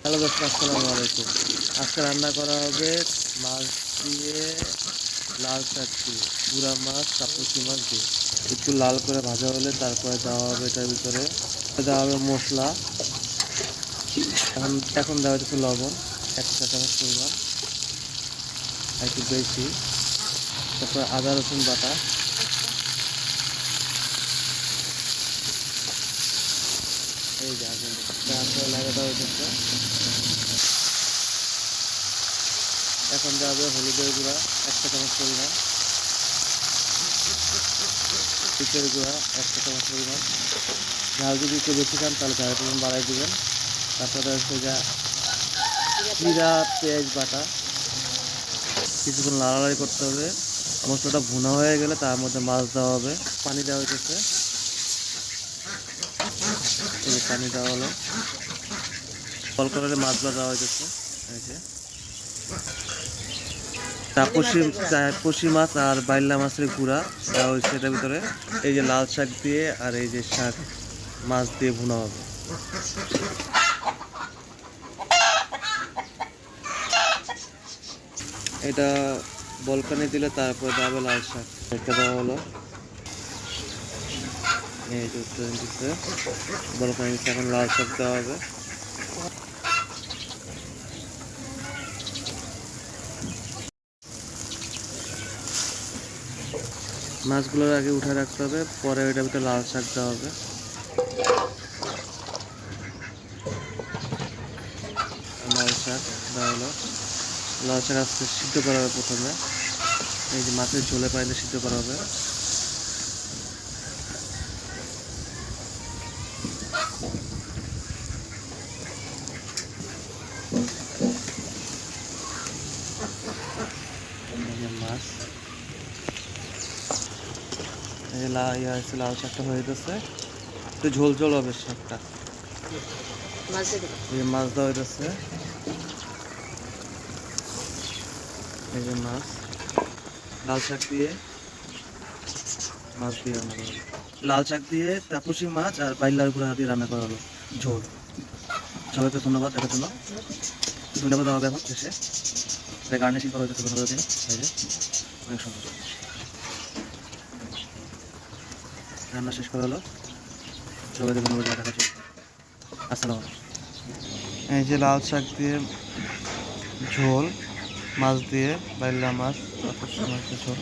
Hello দোস্ত, আসসালামু আলাইকুম। আজকে রান্না করা হবে মাছ দিয়ে, লাল শাক দিয়ে, পুরা মাছ, কাপুসি মাছ দিয়ে। একটু লাল করে ভাজা হলে তারপরে দেওয়া হবে এটার ভিতরে, দেওয়া হবে মশলা। এখন এখন দেওয়া হচ্ছে লবণ, 1 চা চামচ পরিমাণ, একটু বেশি। তারপরে আদা রসুন বাটা, এই যে আগুন তারপরে লাগা দেওয়া হচ্ছে। এখন দেওয়া হবে হলুদের গুঁড়া 1 চা চামচ পরিমাণ, পিঁচের গুঁড়া 1 চা চামচ পরিমাণ। ঝাল যদি একটু বেশি খান তাহলে ঝালের পরিমাণ বাড়াই দেবেন। তারপরে হচ্ছে যা জিরা পেঁয়াজ বাটা, কিছুক্ষণ লাড়ালাড়ি করতে হবে। মশলাটা ভুনা হয়ে গেলে তার মধ্যে মাছ দেওয়া হবে। পানি দেওয়া হয়েছে, এই পানি দেওয়া হলো, জল করে মাছগুলো দেওয়া হয়েছে। এই যে তাপসী মাছ আর বাইলা মাছের গুঁড়া দেওয়া হয়েছে এটার ভিতরে। এই যে লাল শাক দিয়ে আর এই যে শাক মাছ দিয়ে ভুনা হবে। এটা বলকানি দিলে তারপর দেওয়া হবে লাল শাক, এটা দেওয়া হলো। এই যে দিচ্ছে বলকানি দিচ্ছে, এখন লাল শাক দেওয়া হবে। মাছগুলোর আগে উঠে রাখতে হবে, পরে ওইটার ভিতরে লাল শাক দেওয়া হবে। লাল শাক দেওয়া হলো। লাল শাক আস্তে সিদ্ধ করা হবে প্রথমে, এই যে মাছের ঝোলে পানিতে সিদ্ধ করা হবে। মাছ এই যে লাল শাকটা হয়ে যাচ্ছে, একটু ঝোল ঝোল হবে শাকটা। এই যে মাছ দেওয়া হইতেছে, এই যে মাছ, লাল শাক দিয়ে মাছ দিয়ে রান্না করা হলো। লাল শাক দিয়ে তাপসী মাছ আর বাইলার গুঁড়া দিয়ে রান্না করা হলো ঝোল। সবাইকে ধন্যবাদ দেখার জন্য। ধন্যবাদ দেওয়া হবে এখন শেষে, গার্নিশিং করা হয়েছে ধন্যবাদ দিন। এই যে অনেক সুন্দর রান্না শেষ করা হলো। সবাইকে ধন্যবাদ দেখার জন্য। আসসালামু আলাইকুম। এই যে লাল শাক দিয়ে ঝোল, মাছ দিয়ে বাইলা মাছ, তাপসী মাছের ঝোল।